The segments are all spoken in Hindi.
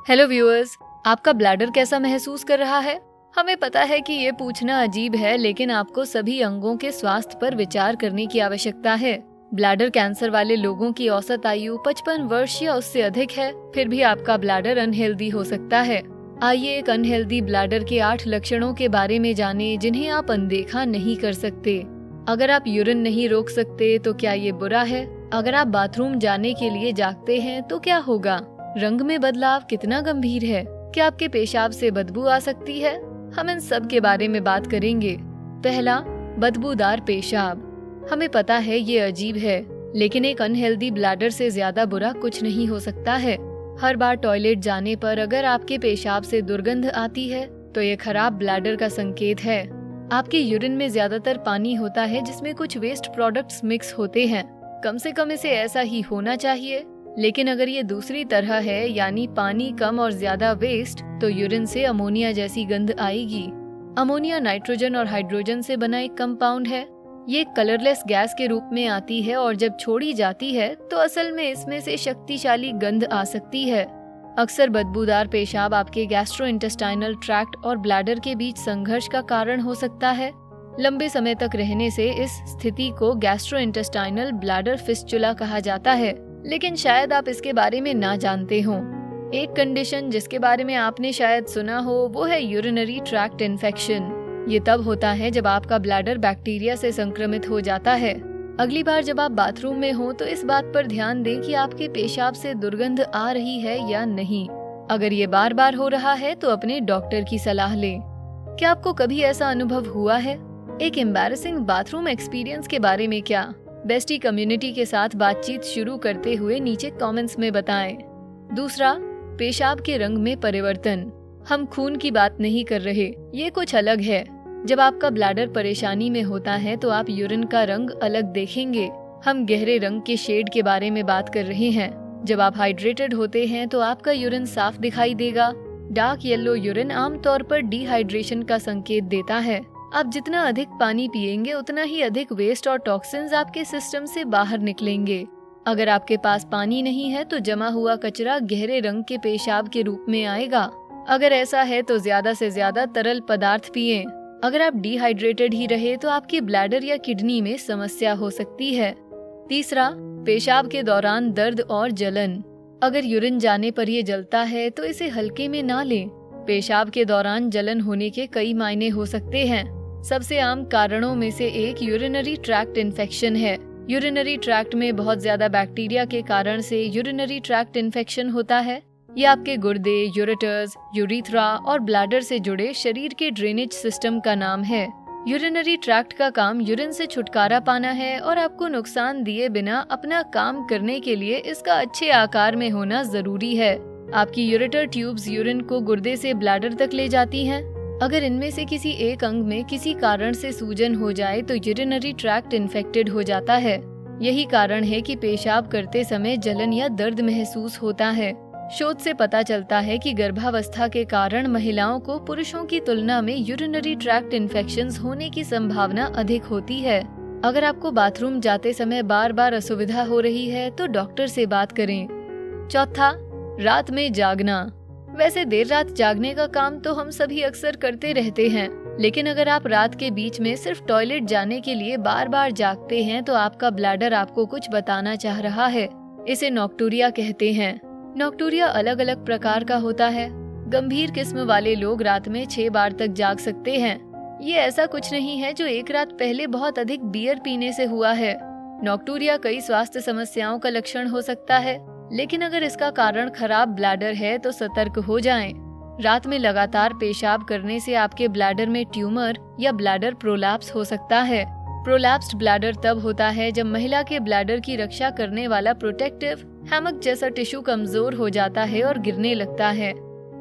हेलो व्यूअर्स, आपका ब्लैडर कैसा महसूस कर रहा है? हमें पता है कि ये पूछना अजीब है, लेकिन आपको सभी अंगों के स्वास्थ्य पर विचार करने की आवश्यकता है। ब्लैडर कैंसर वाले लोगों की औसत आयु 55 वर्ष या उससे अधिक है, फिर भी आपका ब्लैडर अनहेल्दी हो सकता है। आइए एक अनहेल्दी ब्लैडर के 8 लक्षणों के बारे में जानें, जिन्हें आप अनदेखा नहीं कर सकते। अगर आप यूरिन नहीं रोक सकते तो क्या ये बुरा है? अगर आप बाथरूम जाने के लिए जागते हैं तो क्या होगा? रंग में बदलाव कितना गंभीर है? क्या आपके पेशाब से बदबू आ सकती है? हम इन सब के बारे में बात करेंगे। पहला, बदबूदार पेशाब। हमें पता है ये अजीब है, लेकिन एक अनहेल्दी ब्लैडर से ज्यादा बुरा कुछ नहीं हो सकता है। हर बार टॉयलेट जाने पर अगर आपके पेशाब से दुर्गंध आती है तो ये खराब ब्लैडर का संकेत है। आपके यूरिन में ज्यादातर पानी होता है, जिसमें कुछ वेस्ट प्रोडक्ट्स मिक्स होते हैं। कम से कम इसे ऐसा ही होना चाहिए, लेकिन अगर ये दूसरी तरह है, यानी पानी कम और ज्यादा वेस्ट, तो यूरिन से अमोनिया जैसी गंध आएगी। अमोनिया नाइट्रोजन और हाइड्रोजन से बना एक कंपाउंड है। ये कलरलेस गैस के रूप में आती है और जब छोड़ी जाती है तो असल में इसमें से शक्तिशाली गंध आ सकती है। अक्सर बदबूदार पेशाब आपके गैस्ट्रोइंटेस्टाइनल ट्रैक्ट और ब्लैडर के बीच संघर्ष का कारण हो सकता है। लंबे समय तक रहने से इस स्थिति को गैस्ट्रोइंटेस्टाइनल ब्लैडर फिस्चुला कहा जाता है, लेकिन शायद आप इसके बारे में ना जानते हो। एक कंडीशन जिसके बारे में आपने शायद सुना हो वो है यूरिनरी ट्रैक्ट इन्फेक्शन। ये तब होता है जब आपका ब्लैडर बैक्टीरिया से संक्रमित हो जाता है। अगली बार जब आप बाथरूम में हो तो इस बात पर ध्यान दें कि आपके पेशाब से दुर्गंध आ रही है या नहीं। अगर ये बार बार हो रहा है तो अपने डॉक्टर की सलाह लें। क्या आपको कभी ऐसा अनुभव हुआ है? एक एम्बैरेसिंग बाथरूम एक्सपीरियंस के बारे में क्या? बेस्टी कम्युनिटी के साथ बातचीत शुरू करते हुए नीचे कमेंट्स में बताएं। दूसरा, पेशाब के रंग में परिवर्तन। हम खून की बात नहीं कर रहे, ये कुछ अलग है। जब आपका ब्लैडर परेशानी में होता है तो आप यूरिन का रंग अलग देखेंगे। हम गहरे रंग के शेड के बारे में बात कर रहे हैं। जब आप हाइड्रेटेड होते हैं तो आपका यूरिन साफ दिखाई देगा। डार्क येलो यूरिन आमतौर पर डिहाइड्रेशन का संकेत देता है। आप जितना अधिक पानी पिएंगे उतना ही अधिक वेस्ट और टॉक्सिन्स आपके सिस्टम से बाहर निकलेंगे। अगर आपके पास पानी नहीं है तो जमा हुआ कचरा गहरे रंग के पेशाब के रूप में आएगा। अगर ऐसा है तो ज्यादा से ज्यादा तरल पदार्थ पिएं। अगर आप डिहाइड्रेटेड ही रहे तो आपके ब्लैडर या किडनी में समस्या हो सकती है। तीसरा, पेशाब के दौरान दर्द और जलन। अगर यूरिन जाने पर ये जलता है तो इसे हल्के में ना लें। पेशाब के दौरान जलन होने के कई मायने हो सकते हैं। सबसे आम कारणों में से एक यूरिनरी ट्रैक्ट इन्फेक्शन है। यूरिनरी ट्रैक्ट में बहुत ज्यादा बैक्टीरिया के कारण से यूरिनरी ट्रैक्ट इन्फेक्शन होता है। ये आपके गुर्दे, यूरेटर्स, यूरिथ्रा और ब्लैडर से जुड़े शरीर के ड्रेनेज सिस्टम का नाम है। यूरिनरी ट्रैक्ट का काम यूरिन से छुटकारा पाना है और आपको नुकसान दिए बिना अपना काम करने के लिए इसका अच्छे आकार में होना जरूरी है। आपकी यूरेटर ट्यूब्स यूरिन को गुर्दे से ब्लैडर तक ले जाती हैं। अगर इनमें से किसी एक अंग में किसी कारण से सूजन हो जाए तो यूरिनरी ट्रैक्ट इन्फेक्टेड हो जाता है। यही कारण है कि पेशाब करते समय जलन या दर्द महसूस होता है। शोध से पता चलता है कि गर्भावस्था के कारण महिलाओं को पुरुषों की तुलना में यूरिनरी ट्रैक्ट इन्फेक्शंस होने की संभावना अधिक होती है। अगर आपको बाथरूम जाते समय बार बार असुविधा हो रही है तो डॉक्टर से बात करें। चौथा, रात में जागना। वैसे देर रात जागने का काम तो हम सभी अक्सर करते रहते हैं, लेकिन अगर आप रात के बीच में सिर्फ टॉयलेट जाने के लिए बार बार जागते हैं तो आपका ब्लैडर आपको कुछ बताना चाह रहा है। इसे नॉक्टूरिया कहते हैं। नॉक्टूरिया अलग अलग प्रकार का होता है। गंभीर किस्म वाले लोग रात में 6 बार तक जाग सकते हैं। ये ऐसा कुछ नहीं है जो एक रात पहले बहुत अधिक बियर पीने से हुआ है। नॉक्टूरिया कई स्वास्थ्य समस्याओं का लक्षण हो सकता है, लेकिन अगर इसका कारण खराब ब्लैडर है तो सतर्क हो जाएं। रात में लगातार पेशाब करने से आपके ब्लैडर में ट्यूमर या ब्लैडर प्रोलैप्स हो सकता है। प्रोलैप्स्ड ब्लैडर तब होता है जब महिला के ब्लैडर की रक्षा करने वाला प्रोटेक्टिव हैमक जैसा टिश्यू कमजोर हो जाता है और गिरने लगता है।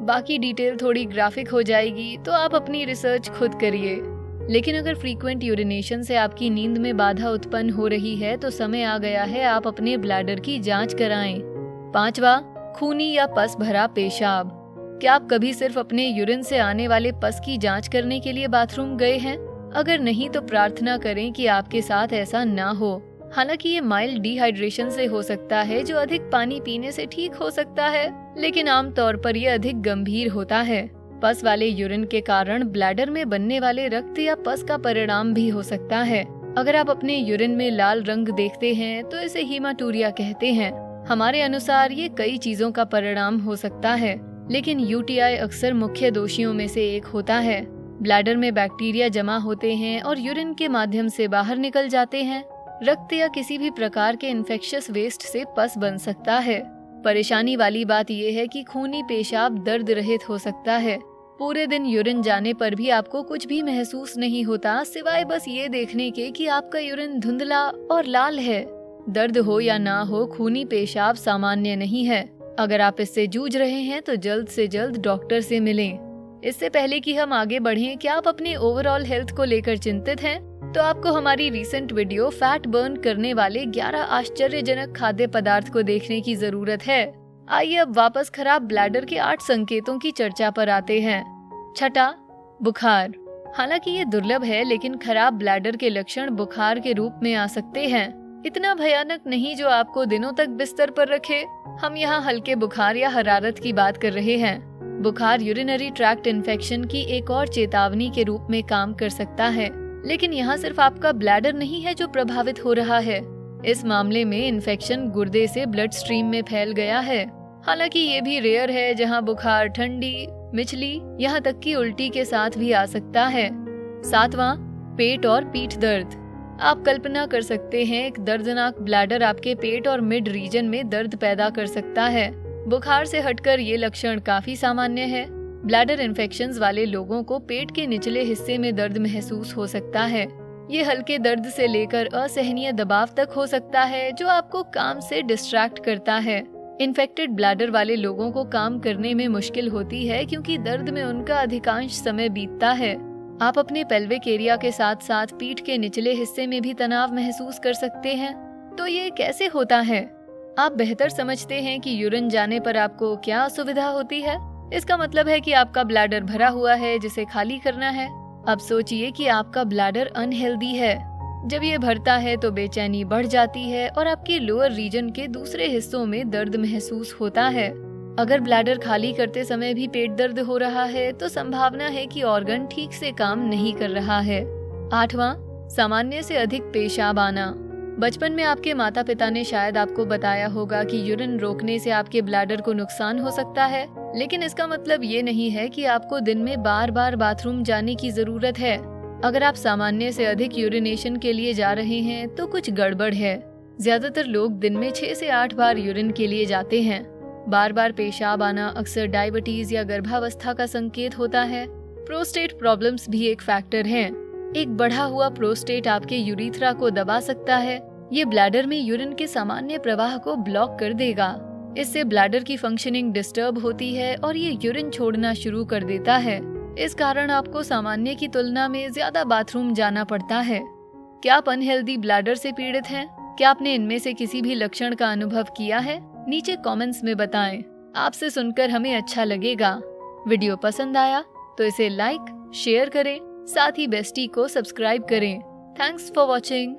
बाकी डिटेल थोड़ी ग्राफिक हो जाएगी, तो आप अपनी रिसर्च खुद करिए। लेकिन अगर फ्रीक्वेंट यूरिनेशन से आपकी नींद में बाधा उत्पन्न हो रही है तो समय आ गया है आप अपने ब्लैडर की जांच कराएं। पांचवा, खूनी या पस भरा पेशाब। क्या आप कभी सिर्फ अपने यूरिन से आने वाले पस की जांच करने के लिए बाथरूम गए हैं? अगर नहीं तो प्रार्थना करें कि आपके साथ ऐसा ना हो। आपकी यूरिन हालांकि ये माइल्ड डिहाइड्रेशन से हो सकता है, जो अधिक पानी पीने से ठीक हो सकता है, लेकिन आमतौर पर यह अधिक गंभीर होता है। पस वाले यूरिन के कारण ब्लैडर में बनने वाले रक्त या पस का परिणाम भी हो सकता है। अगर आप अपने यूरिन में लाल रंग देखते हैं तो इसे हीमाटूरिया कहते हैं। हमारे अनुसार ये कई चीजों का परिणाम हो सकता है, लेकिन यूटीआई अक्सर मुख्य दोषियों में से एक होता है। ब्लैडर में बैक्टीरिया जमा होते हैं और यूरिन के माध्यम से बाहर निकल जाते हैं। रक्त या किसी भी प्रकार के इन्फेक्शियस वेस्ट से पस बन सकता है। परेशानी वाली बात यह है कि खूनी पेशाब दर्द रहित हो सकता है। पूरे दिन यूरिन जाने पर भी आपको कुछ भी महसूस नहीं होता, सिवाय बस ये देखने के कि आपका यूरिन धुंधला और लाल है। दर्द हो या ना हो, खूनी पेशाब सामान्य नहीं है। अगर आप इससे जूझ रहे हैं तो जल्द से जल्द डॉक्टर से मिलें। इससे पहले कि हम आगे बढ़ें, क्या आप अपने ओवरऑल हेल्थ को लेकर चिंतित हैं? तो आपको हमारी रीसेंट वीडियो फैट बर्न करने वाले 11 आश्चर्यजनक खाद्य पदार्थ को देखने की जरूरत है। आइए अब वापस खराब ब्लैडर के 8 संकेतों की चर्चा पर आते हैं। छठा, बुखार। हालांकि ये दुर्लभ है, लेकिन खराब ब्लैडर के लक्षण बुखार के रूप में आ सकते हैं। इतना भयानक नहीं जो आपको दिनों तक बिस्तर पर रखे। हम यहाँ हल्के बुखार या हरारत की बात कर रहे हैं। बुखार यूरिनरी ट्रैक्ट इन्फेक्शन की एक और चेतावनी के रूप में काम कर सकता है, लेकिन यहाँ सिर्फ आपका ब्लैडर नहीं है जो प्रभावित हो रहा है। इस मामले में इन्फेक्शन गुर्दे से ब्लड स्ट्रीम में फैल गया है। हालांकि ये भी रेयर है, जहाँ बुखार ठंडी, मिचली, यहाँ तक कि उल्टी के साथ भी आ सकता है। सातवां, पेट और पीठ दर्द। आप कल्पना कर सकते हैं, एक दर्दनाक ब्लैडर आपके पेट और मिड रीजन में दर्द पैदा कर सकता है। बुखार से हटकर ये लक्षण काफी सामान्य है। ब्लैडर इन्फेक्शंस वाले लोगों को पेट के निचले हिस्से में दर्द महसूस हो सकता है। ये हल्के दर्द से लेकर असहनीय दबाव तक हो सकता है, जो आपको काम से डिस्ट्रैक्ट करता है। इन्फेक्टेड ब्लैडर वाले लोगों को काम करने में मुश्किल होती है, क्योंकि दर्द में उनका अधिकांश समय बीतता है। आप अपने पेल्विक एरिया के साथ साथ पीठ के निचले हिस्से में भी तनाव महसूस कर सकते हैं। तो ये कैसे होता है? आप बेहतर समझते हैं कि यूरिन जाने पर आपको क्या असुविधा होती है। इसका मतलब है कि आपका ब्लैडर भरा हुआ है, जिसे खाली करना है। अब सोचिए कि आपका ब्लैडर अनहेल्दी है। जब ये भरता है तो बेचैनी बढ़ जाती है और आपके लोअर रीजन के दूसरे हिस्सों में दर्द महसूस होता है। अगर ब्लैडर खाली करते समय भी पेट दर्द हो रहा है, तो संभावना है कि ऑर्गन ठीक से काम नहीं कर रहा है। आठवां, सामान्य से अधिक पेशाब आना। बचपन में आपके माता पिता ने शायद आपको बताया होगा कि यूरिन रोकने से आपके ब्लैडर को नुकसान हो सकता है, लेकिन इसका मतलब ये नहीं है कि आपको दिन में बार बार बाथरूम जाने की जरूरत है। अगर आप सामान्य से अधिक यूरिनेशन के लिए जा रहे हैं तो कुछ गड़बड़ है। ज्यादातर लोग दिन में 6 से 8 बार यूरिन के लिए जाते हैं। बार बार पेशाब आना अक्सर डायबिटीज या गर्भावस्था का संकेत होता है। प्रोस्टेट प्रॉब्लम्स भी एक फैक्टर हैं। एक बढ़ा हुआ प्रोस्टेट आपके यूरिथ्रा को दबा सकता है। ये ब्लैडर में यूरिन के सामान्य प्रवाह को ब्लॉक कर देगा। इससे ब्लैडर की फंक्शनिंग डिस्टर्ब होती है और ये यूरिन छोड़ना शुरू कर देता है। इस कारण आपको सामान्य की तुलना में ज्यादा बाथरूम जाना पड़ता है। क्या आप अनहेल्दी ब्लैडर से पीड़ित हैं? क्या आपने इनमें से किसी भी लक्षण का अनुभव किया है? नीचे कमेंट्स में बताएं। आपसे सुनकर हमें अच्छा लगेगा। वीडियो पसंद आया तो इसे लाइक, शेयर करें, साथ ही बेस्टी को सब्सक्राइब करें। Thanks for watching.